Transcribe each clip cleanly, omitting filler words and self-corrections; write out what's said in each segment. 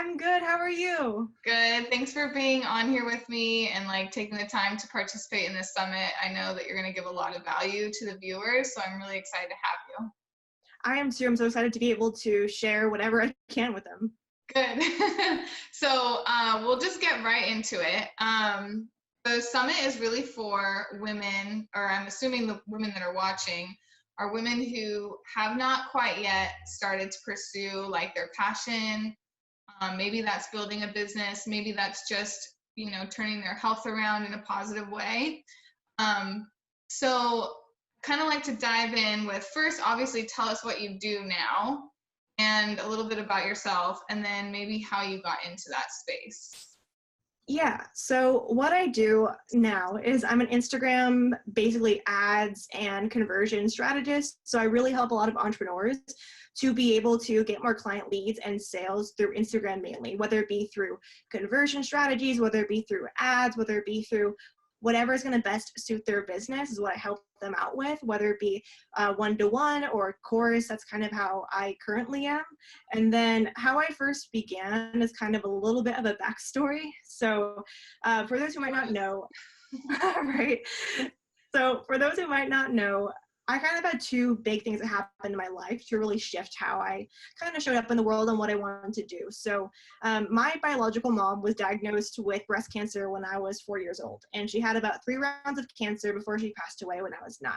I'm good. How are you? Good. Thanks for being on here with me and taking the time to participate in this summit. I know that you're going to give a lot of value to the viewers, so I'm really excited to have you. I am too. I'm so excited to be able to share whatever I can with them. Good. So we'll just get right into it. The summit is really for women, or I'm assuming the women that are watching are women who have not quite yet started to pursue their passion. Maybe that's building a business. Maybe that's just, turning their health around in a positive way. So kind of like to dive in with first, obviously, tell us what you do now and a little bit about yourself, and then maybe how you got into that space. Yeah, so what I do now is I'm an Instagram, basically ads and conversion strategist. So I really help a lot of entrepreneurs to be able to get more client leads and sales through Instagram mainly, whether it be through conversion strategies, whether it be through ads, whether it be through whatever is going to best suit their business is what I help them out with, whether it be one-to-one or a course. That's kind of how I currently am. And then how I first began is kind of a little bit of a backstory. So for those who might not know, right? So for those who might not know, I kind of had two big things that happened in my life to really shift how I kind of showed up in the world and what I wanted to do. So my biological mom was diagnosed with breast cancer when I was 4 years old, and she had about 3 rounds of cancer before she passed away when I was 9.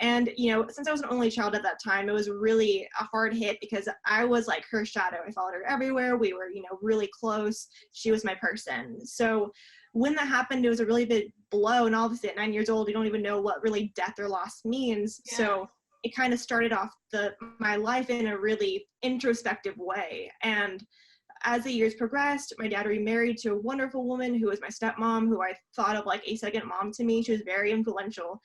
And, since I was an only child at that time, it was really a hard hit because I was like her shadow. I followed her everywhere. We were, really close. She was my person. So when that happened, it was a really big blow. And obviously at 9 years old, you don't even know what really death or loss means. Yeah. So it kind of started off my life in a really introspective way. And as the years progressed, my dad remarried to a wonderful woman who was my stepmom, who I thought of like a second mom to me. She was very influential.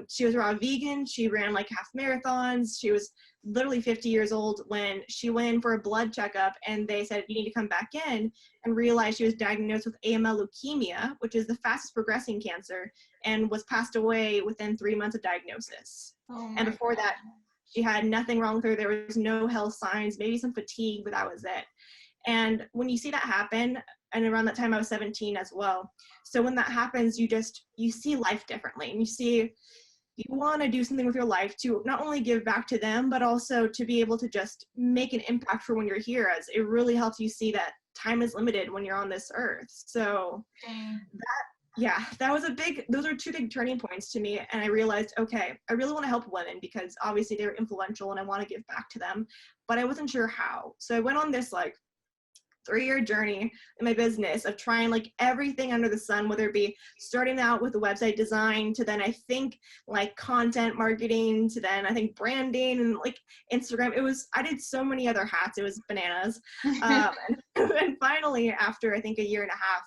She was raw vegan. She ran half marathons. She was literally 50 years old when she went in for a blood checkup, and they said, you need to come back in, and realized she was diagnosed with AML leukemia, which is the fastest progressing cancer, and was passed away within 3 months of diagnosis. And before that, she had nothing wrong with her. There was no health signs, maybe some fatigue, but that was it. And when you see that happen, and around that time I was 17 as well. So when that happens, you see life differently, and you want to do something with your life to not only give back to them, but also to be able to just make an impact for when you're here, as it really helps you see that time is limited when you're on this earth. So those are two big turning points to me. And I realized, okay, I really want to help women because obviously they're influential and I want to give back to them, but I wasn't sure how. So I went on this 3-year journey in my business of trying everything under the sun, whether it be starting out with the website design, to then I think content marketing, to then I think branding and Instagram. I did so many other hats. It was bananas. And finally, after I think a year and a half,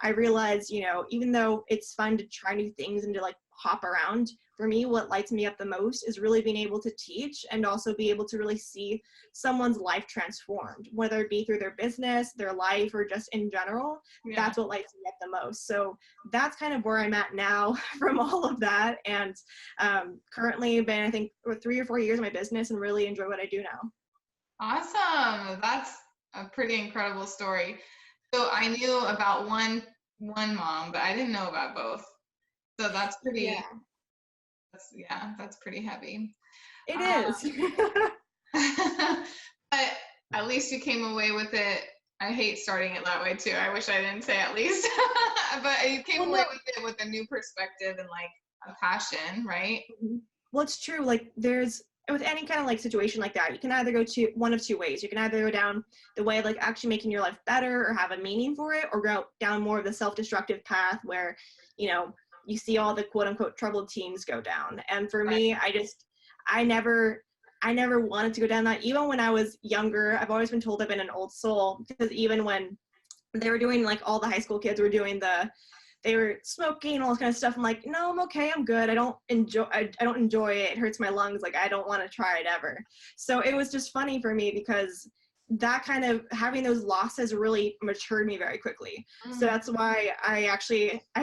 I realized, even though it's fun to try new things and to hop around, for me, what lights me up the most is really being able to teach and also be able to really see someone's life transformed, whether it be through their business, their life, or just in general. Yeah. That's what lights me up the most. So that's kind of where I'm at now from all of that. And currently been, I think, 3 or 4 years in my business and really enjoy what I do now. Awesome. That's a pretty incredible story. So I knew about one mom, but I didn't know about both. So that's pretty, that's pretty heavy. It is. But at least you came away with it. I hate starting it that way too. I wish I didn't say at least, but you came away with it with a new perspective and a passion, right? Well, it's true. There's, with any kind of situation like that, you can either go to one of two ways. You can either go down the way of actually making your life better or have a meaning for it, or go down more of the self-destructive path where, you see all the quote unquote troubled teens go down. And for me, I never wanted to go down that. Even when I was younger, I've always been told I've been an old soul, because even when they were doing all the high school kids were doing they were smoking and all this kind of stuff, I'm like, no, I'm okay, I'm good. I don't enjoy it. It hurts my lungs. I don't want to try it ever. So it was just funny for me because that kind of having those losses really matured me very quickly. Mm-hmm. So that's why I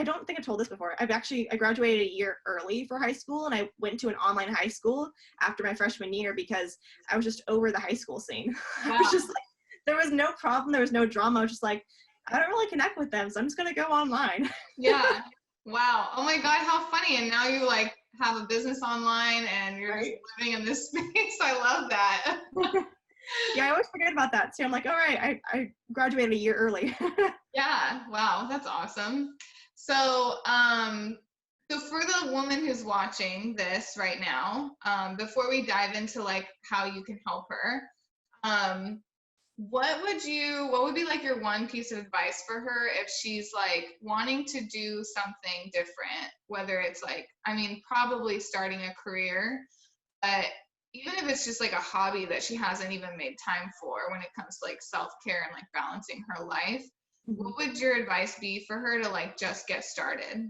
don't think I told this before. I graduated a year early for high school, and I went to an online high school after my freshman year because I was just over the high school scene. Wow. I was just there was no problem. There was no drama. I was just like, I don't really connect with them, so I'm just going to go online. Yeah. Wow. Oh my God, how funny. And now you like have a business online and you're just Right? living in this space. I love that. Yeah, I always forget about that too. I'm like, all right, I graduated a year early. Yeah. Wow. That's awesome. So, so for the woman who's watching this right now, before we dive into like how you can help her, um, what would be like your one piece of advice for her if she's like wanting to do something different, whether it's like, I mean, probably starting a career, but even if it's just like a hobby that she hasn't even made time for when it comes to like self-care and like balancing her life, Mhm. what would your advice be for her to like just get started?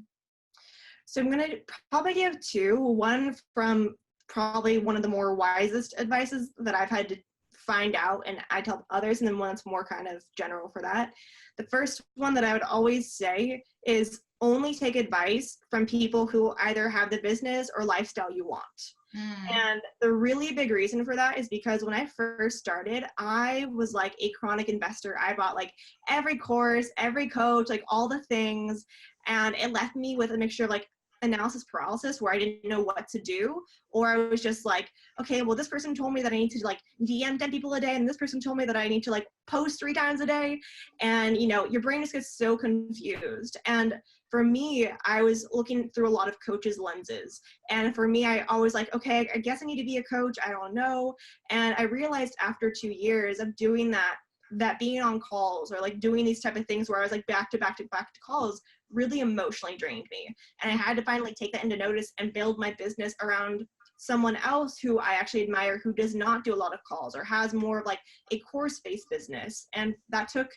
So I'm going to probably give two. One from probably one of the more wisest advices that I've had to find out and I tell others, and then one that's more kind of general for that. The first one that I would always say is only take advice from people who either have the business or lifestyle you want. Mm, And the really big reason for that is because when I first started, I was like a chronic investor. I bought like every course, every coach, like all the things. And it left me with a mixture of like analysis paralysis where I didn't know what to do. Or I was just like, okay, well, this person told me that I need to like DM 10 people a day. And this person told me that I need to like post 3 times a day. And, you know, your brain just gets so confused. And for me, I was looking through a lot of coaches' lenses. And for me, I always like, okay, I guess I need to be a coach. I don't know. And I realized after 2 years of doing that, that being on calls or like doing these type of things where I was like back to back to back to calls really emotionally drained me. And I had to finally take that into notice and build my business around someone else who I actually admire who does not do a lot of calls or has more of like a course-based business. And that took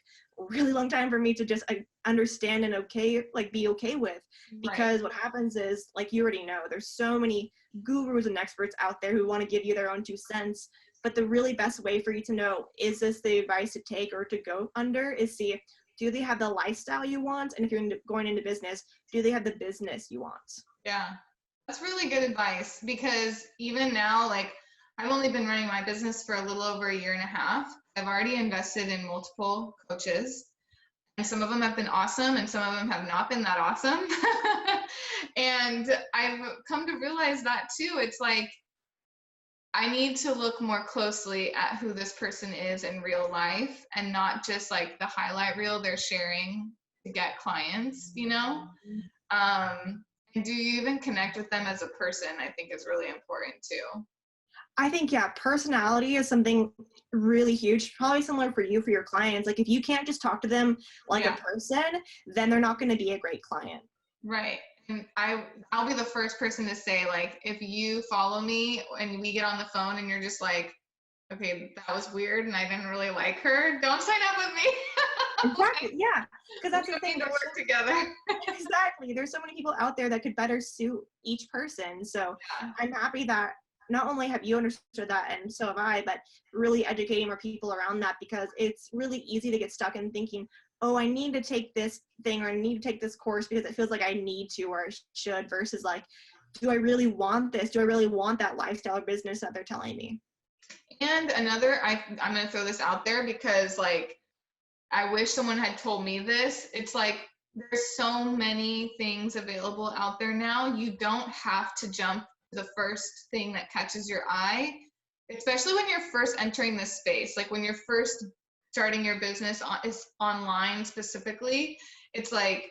a really long time for me to just understand and be okay with, right. because what happens is, like you already know, there's so many gurus and experts out there who want to give you their own 2 cents. But the really best way for you to know, is this the advice to take or to go under, is see, do they have the lifestyle you want? And if you're going into business, do they have the business you want? Yeah. That's really good advice because even now, like I've only been running my business for a little over a year and a half. I've already invested in multiple coaches, and some of them have been awesome and some of them have not been that awesome. And I've come to realize that too. It's like I need to look more closely at who this person is in real life and not just like the highlight reel they're sharing to get clients, you know? And do you even connect with them as a person? I think is really important too. I think, yeah, personality is something really huge, probably similar for you, for your clients. Like if you can't just talk to them like a Yeah, person, then they're not going to be a great client. right. And I'll be the first person to say like if you follow me and we get on the phone and you're just like, okay, that was weird and I didn't really like her, don't sign up with me. Exactly. Like, Yeah. Because we that's the don't thing. need to There's work together. exactly. There's so many people out there that could better suit each person. So Yeah. I'm happy that not only have you understood that, and so have I, but really educating more people around that, because it's really easy to get stuck in thinking, oh, I need to take this thing or I need to take this course because it feels like I need to or I should, versus like, do I really want this? Do I really want that lifestyle or business that they're telling me? And another, I'm gonna throw this out there because like I wish someone had told me this. It's like there's so many things available out there now. You don't have to jump to the first thing that catches your eye, especially when you're first entering this space. Like when you're first starting your business is online specifically. It's like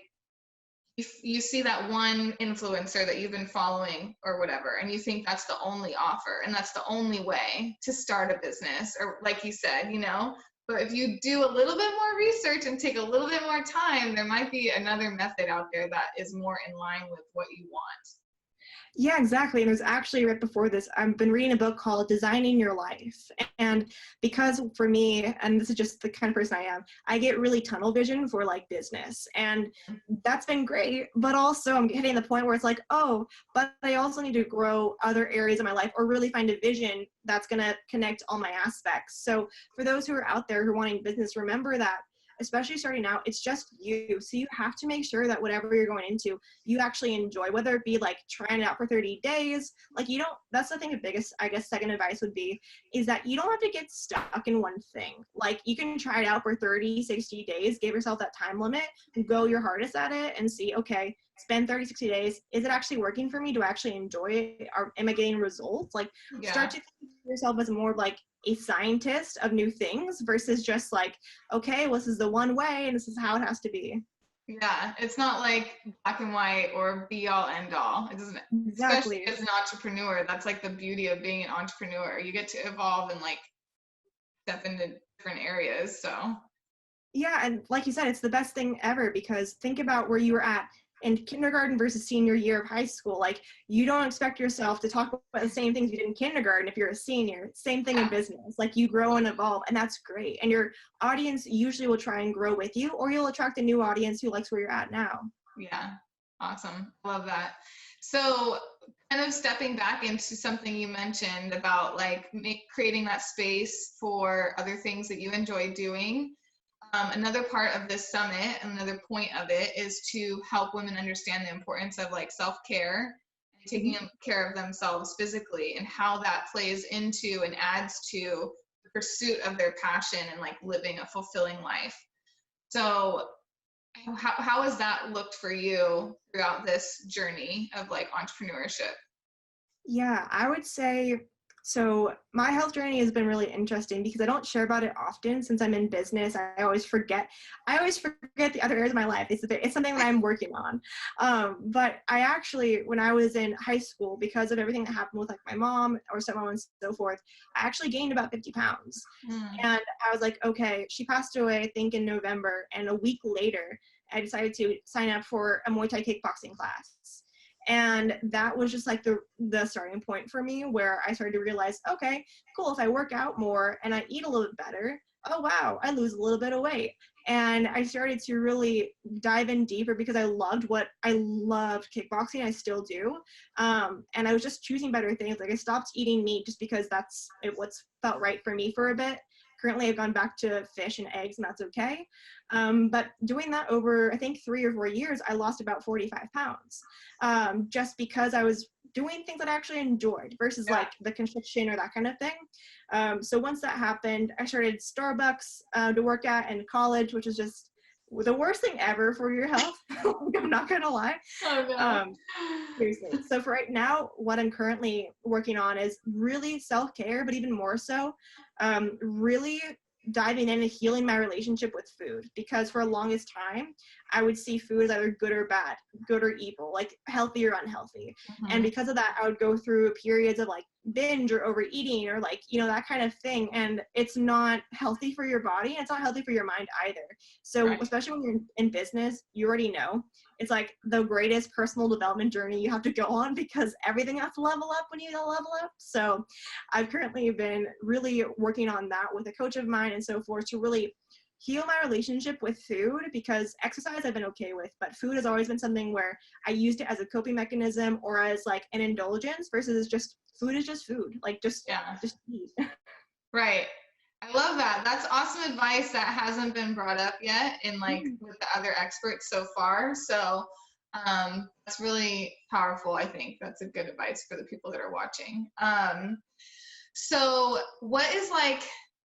you see that one influencer that you've been following or whatever, and you think that's the only offer and that's the only way to start a business, or like you said, you know. But if you do a little bit more research and take a little bit more time, there might be another method out there that is more in line with what you want. Yeah, exactly. And there's actually, right before this, I've been reading a book called Designing Your Life. And because for me, and this is just the kind of person I am, I get really tunnel vision for like business. And that's been great. But also I'm hitting the point where it's like, oh, but I also need to grow other areas of my life or really find a vision that's going to connect all my aspects. So for those who are out there who are wanting business, remember that especially starting out, it's just you. So you have to make sure that whatever you're going into, you actually enjoy, whether it be like trying it out for 30 days. Like you don't, that's the thing, the biggest, I guess, second advice would be, is that you don't have to get stuck in one thing. Like you can try it out for 30, 60 days, give yourself that time limit, go your hardest at it and see, okay, spend 30, 60 days. Is it actually working for me? Do I actually enjoy it? Am I getting results? Like start to think of yourself as more of like a scientist of new things versus just like, okay, well, this is the one way and this is how it has to be. Yeah, it's not like black and white or be all end all. It doesn't, Exactly. especially as an entrepreneur. That's like the beauty of being an entrepreneur. You get to evolve and like step into different areas. So Yeah, and like you said, it's the best thing ever because think about where you were at in kindergarten versus senior year of high school. Like you don't expect yourself to talk about the same things you did in kindergarten if you're a senior. Same thing in business. Like you grow and evolve, and that's great. And your audience usually will try and grow with you, or you'll attract a new audience who likes where you're at now. yeah, awesome. Love that. So kind of stepping back into something you mentioned about like creating that space for other things that you enjoy doing. Another part of this summit, another point of it, is to help women understand the importance of like self-care and taking care of themselves physically, and how that plays into and adds to the pursuit of their passion and like living a fulfilling life. So how has that looked for you throughout this journey of like entrepreneurship? Yeah, I would say so. My health journey has been really interesting because I don't share about it often since I'm in business. I always forget. I always forget the other areas of my life. It's something that I'm working on. But I actually, when I was in high school, because of everything that happened with like my mom or stepmom and so forth, I actually gained about 50 pounds. And I was like, okay, she passed away, I think in November. And a week later, I decided to sign up for a Muay Thai kickboxing class. And that was just like the starting point for me, where I started to realize, okay, cool, if I work out more and I eat a little bit better, oh wow, I lose a little bit of weight. And I started to really dive in deeper because I loved kickboxing. I still do. And I was just choosing better things. Like I stopped eating meat just because what's felt right for me for a bit. Currently, I've gone back to fish and eggs, and that's okay. But doing that over, I think, 3 or 4 years, I lost about 45 pounds, just because I was doing things that I actually enjoyed versus like the construction or that kind of thing. So once that happened, I started Starbucks to work at in college, which is just the worst thing ever for your health. I'm not gonna lie. Oh, no. Seriously. So for right now, what I'm currently working on is really self-care, but even more so, really diving in and healing my relationship with food, because for the longest time I would see food as either good or bad, good or evil, like healthy or unhealthy. And because of that, I would go through periods of like binge or overeating or like, that kind of thing. And it's not healthy for your body, and it's not healthy for your mind either. So especially when you're in business, you already know it's like the greatest personal development journey you have to go on, because everything has to level up when you level up. So I've currently been really working on that with a coach of mine and so forth, to really heal my relationship with food, because exercise I've been okay with, but food has always been something where I used it as a coping mechanism or as like an indulgence, versus just food is just food. Like just eat. Right. I love that. That's awesome advice that hasn't been brought up yet in like with the other experts so far. So that's really powerful. I think that's a good advice for the people that are watching. So what is like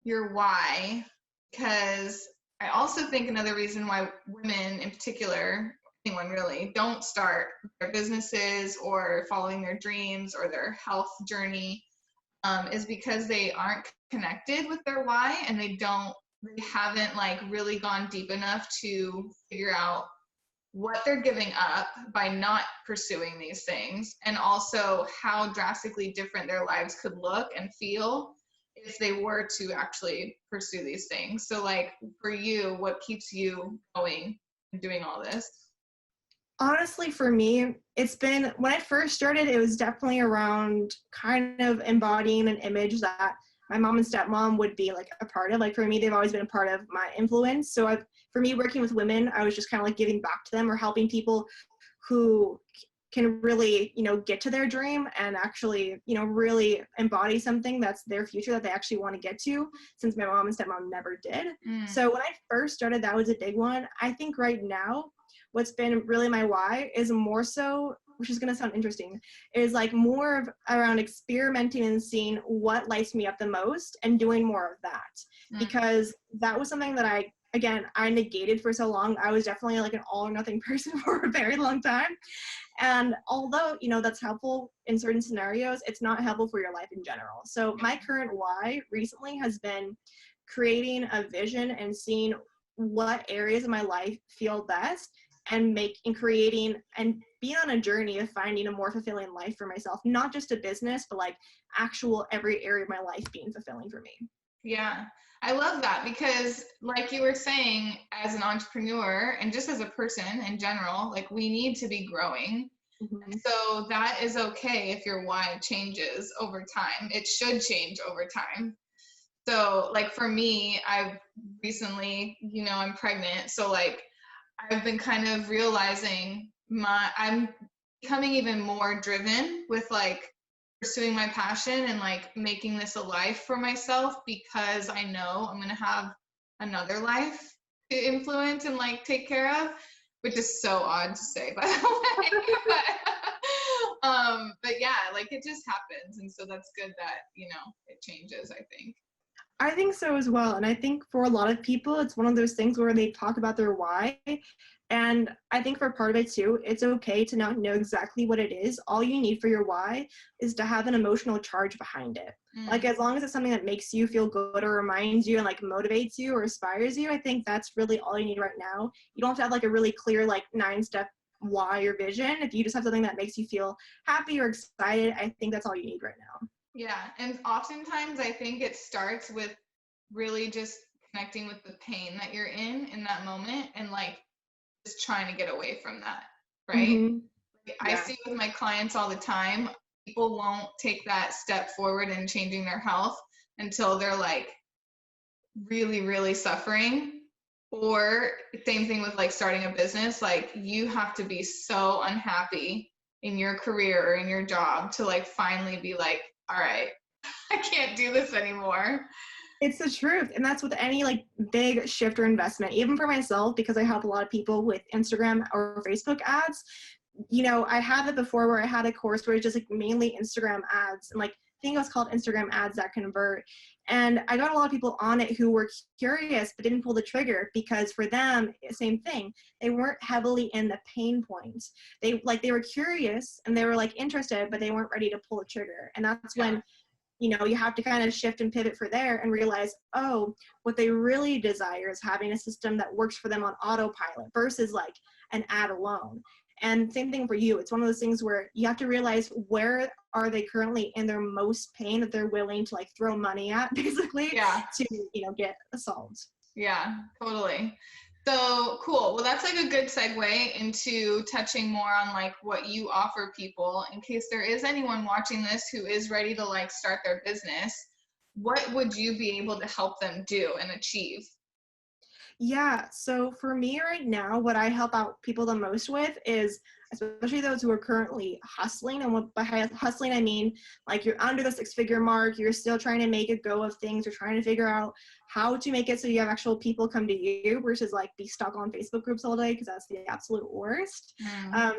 your why? Because I also think another reason why women in particular, anyone really, don't start their businesses or following their dreams or their health journey is because they aren't connected with their why, and they haven't like really gone deep enough to figure out what they're giving up by not pursuing these things, and also how drastically different their lives could look and feel if they were to actually pursue these things. So like for you, what keeps you going and doing all this? Honestly, for me, it's been, when I first started, it was definitely around kind of embodying an image that my mom and stepmom would be like a part of. Like for me, they've always been a part of my influence. So for me, working with women, I was just kind of like giving back to them or helping people who can really, get to their dream and actually, really embody something that's their future that they actually want to get to, since my mom and stepmom never did. So when I first started, that was a big one. I think right now, what's been really my why is more so, which is going to sound interesting, is like more of around experimenting and seeing what lights me up the most and doing more of that. Because that was something that I negated for so long. I was definitely like an all or nothing person for a very long time. And although, that's helpful in certain scenarios, it's not helpful for your life in general. So my current why recently has been creating a vision and seeing what areas of my life feel best, and creating and being on a journey of finding a more fulfilling life for myself, not just a business, but like actual every area of my life being fulfilling for me. Yeah, I love that, because like you were saying, as an entrepreneur and just as a person in general, like we need to be growing. So that is okay if your why changes over time. It should change over time. So like for me, I've recently, I'm pregnant. So like I've been kind of realizing I'm becoming even more driven with like pursuing my passion and like making this a life for myself, because I know I'm going to have another life to influence and like take care of, which is so odd to say, by the way. But yeah, like it just happens. And so that's good that, it changes, I think. I think so as well. And I think for a lot of people, it's one of those things where they talk about their why. And I think for part of it too, it's okay to not know exactly what it is. All you need for your why is to have an emotional charge behind it. Like as long as it's something that makes you feel good or reminds you and like motivates you or inspires you, I think that's really all you need right now. You don't have to have like a really clear like 9-step why or vision. If you just have something that makes you feel happy or excited, I think that's all you need right now. Yeah, and oftentimes I think it starts with really just connecting with the pain that you're in that moment, and like just trying to get away from that, right? Like, I see with my clients all the time, people won't take that step forward in changing their health until they're like really, really suffering. Or same thing with like starting a business, like you have to be so unhappy in your career or in your job to like finally be like, all right, I can't do this anymore. It's the truth. And that's with any like big shift or investment, even for myself, because I help a lot of people with Instagram or Facebook ads. I had it before where I had a course where it's just like mainly Instagram ads, and like I think it was called Instagram ads that convert. And I got a lot of people on it who were curious but didn't pull the trigger, because for them, same thing. They weren't heavily in the pain points. They were curious and they were like interested, but they weren't ready to pull the trigger. And that's when you have to kind of shift and pivot for there and realize, oh, what they really desire is having a system that works for them on autopilot versus like an ad alone. And same thing for you. It's one of those things where you have to realize, where are they currently in their most pain that they're willing to like throw money at, basically, to, get solved. Yeah, totally. So cool. Well, that's like a good segue into touching more on like what you offer people, in case there is anyone watching this who is ready to like start their business. What would you be able to help them do and achieve? Yeah, so for me right now, what I help out people the most with is, especially those who are currently hustling. And what by hustling, I mean like you're under the 6-figure mark, you're still trying to make a go of things, you're trying to figure out how to make it so you have actual people come to you versus like be stuck on Facebook groups all day, because that's the absolute worst.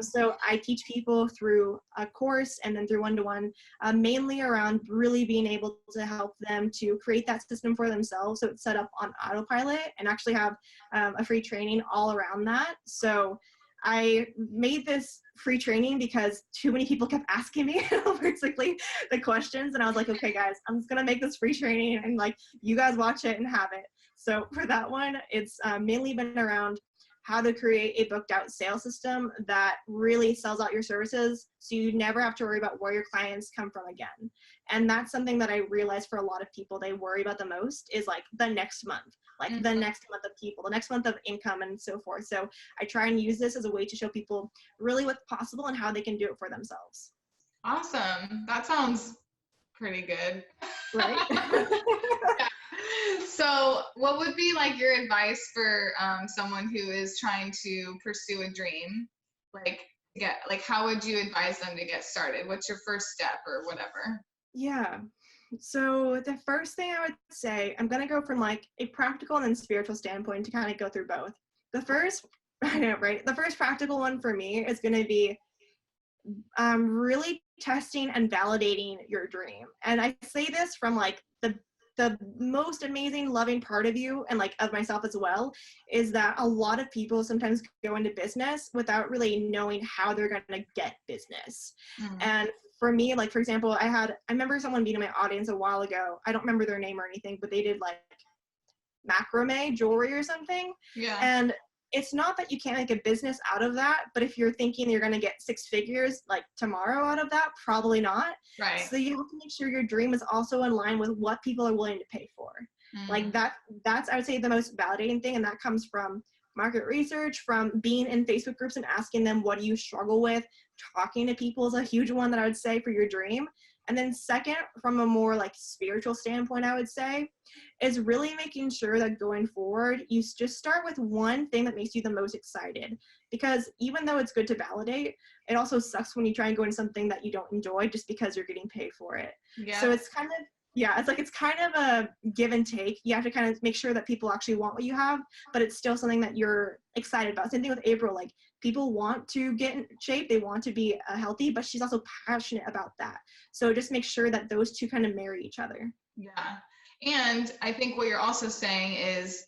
So I teach people through a course and then through one-to-one, mainly around really being able to help them to create that system for themselves, so it's set up on autopilot, and actually have a free training all around that. So I made this free training because too many people kept asking me basically the questions, and I was like, okay guys, I'm just gonna make this free training and like you guys watch it and have it. So for that one, it's mainly been around how to create a booked out sales system that really sells out your services, so you never have to worry about where your clients come from again. And that's something that I realized for a lot of people, they worry about the most is like the next month, like the next month of people, the next month of income, and so forth. So I try and use this as a way to show people really what's possible and how they can do it for themselves. Awesome. That sounds pretty good. Right? Yeah. So what would be like your advice for someone who is trying to pursue a dream? Like get, like, how would you advise them to get started? What's your first step or whatever? Yeah. So the first thing I would say, I'm going to go from like a practical and then spiritual standpoint to kind of go through both. The first, I know, right? The first practical one for me is going to be really testing and validating your dream. And I say this from like the most amazing loving part of you and like of myself as well, is that a lot of people sometimes go into business without really knowing how they're going to get business. Mm. And for me, like for example, I remember someone being in my audience a while ago. I don't remember their name or anything, but they did like macrame jewelry or something. Yeah. And it's not that you can't make a business out of that, but if you're thinking you're going to get 6 figures like tomorrow out of that, probably not. Right. So you have to make sure your dream is also in line with what people are willing to pay for. Like that's I would say the most validating thing, and that comes from market research, from being in Facebook groups and asking them what do you struggle with. Talking to people is a huge one that I would say for your dream. And then second, from a more like spiritual standpoint, I would say, is really making sure that going forward, you just start with one thing that makes you the most excited. Because even though it's good to validate, it also sucks when you try and go into something that you don't enjoy just because you're getting paid for it. Yeah. So it's kind of, yeah, it's kind of a give and take. You have to kind of make sure that people actually want what you have, but it's still something that you're excited about. Same thing with April, like people want to get in shape, they want to be healthy, but she's also passionate about that. So just make sure that those two kind of marry each other. Yeah. And I think what you're also saying is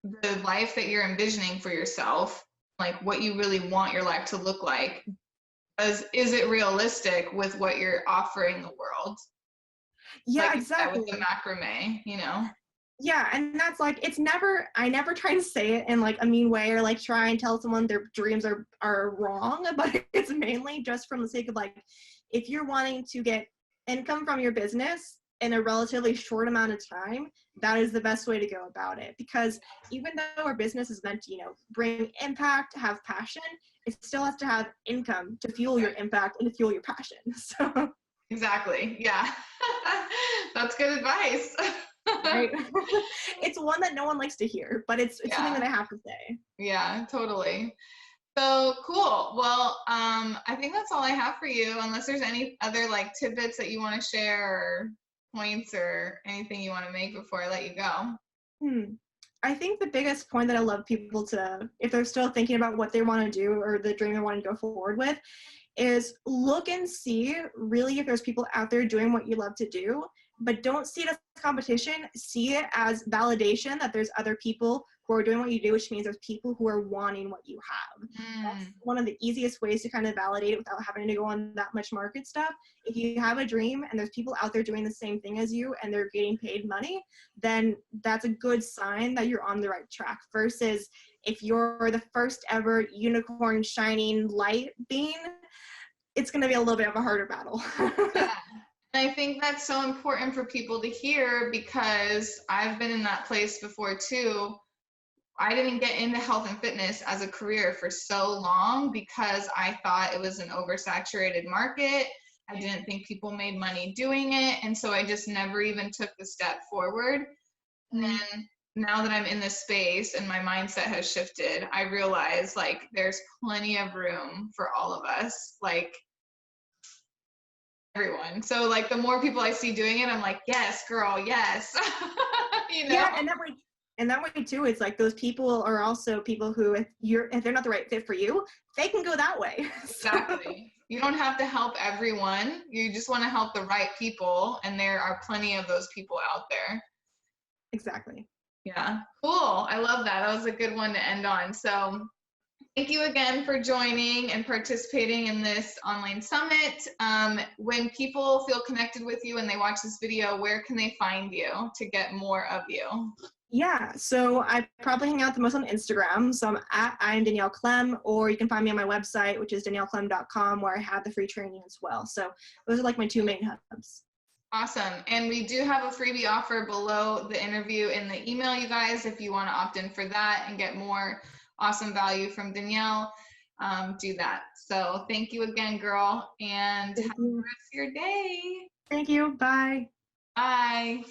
the life that you're envisioning for yourself, like what you really want your life to look like, is it realistic with what you're offering the world? Yeah, Like you said with the exactly. macrame, you know? Yeah, and that's like, I never try to say it in like a mean way or like try and tell someone their dreams are wrong, but it's mainly just from the sake of like, if you're wanting to get income from your business in a relatively short amount of time, that is the best way to go about it. Because even though our business is meant to, bring impact, have passion, it still has to have income to fuel your impact and to fuel your passion. So Exactly. Yeah. That's good advice. right. It's one that no one likes to hear, but it's something that Yeah. I have to say. Yeah, totally. So cool. Well, I think that's all I have for you, unless there's any other like tidbits that you want to share or points or anything you want to make before I let you go. Hmm. I think the biggest point that I love people to, if they're still thinking about what they want to do or the dream they want to go forward with, is look and see really if there's people out there doing what you love to do, but don't see it as competition. See it as validation that there's other people who are doing what you do, which means there's people who are wanting what you have. That's Mm, one of the easiest ways to kind of validate it without having to go on that much market stuff. If you have a dream and there's people out there doing the same thing as you and they're getting paid money, then that's a good sign that you're on the right track, versus if you're the first ever unicorn shining light being, it's going to be a little bit of a harder battle. yeah. And I think that's so important for people to hear because I've been in that place before too. I didn't get into health and fitness as a career for so long because I thought it was an oversaturated market. I didn't think people made money doing it. And so I just never even took the step forward. And then now that I'm in this space and my mindset has shifted, I realize like there's plenty of room for all of us, like everyone. So like the more people I see doing it, I'm like, yes, girl, yes. You know? Yeah, and that way too, it's like those people are also people who, if they're not the right fit for you, they can go that way. So, Exactly. You don't have to help everyone. You just want to help the right people, and there are plenty of those people out there. exactly. Yeah. Cool. I love that. That was a good one to end on. So thank you again for joining and participating in this online summit. When people feel connected with you and they watch this video, where can they find you to get more of you? Yeah, so I probably hang out the most on Instagram. So I'm Danielle Klemm, or you can find me on my website, which is danielleclemm.com, where I have the free training as well. So those are like my two main hubs. Awesome. And we do have a freebie offer below the interview in the email, you guys, if you want to opt in for that and get more awesome value from Danielle, do that. So thank you again, girl, and have Thank a you. good rest of your day. Thank you. Bye. Bye.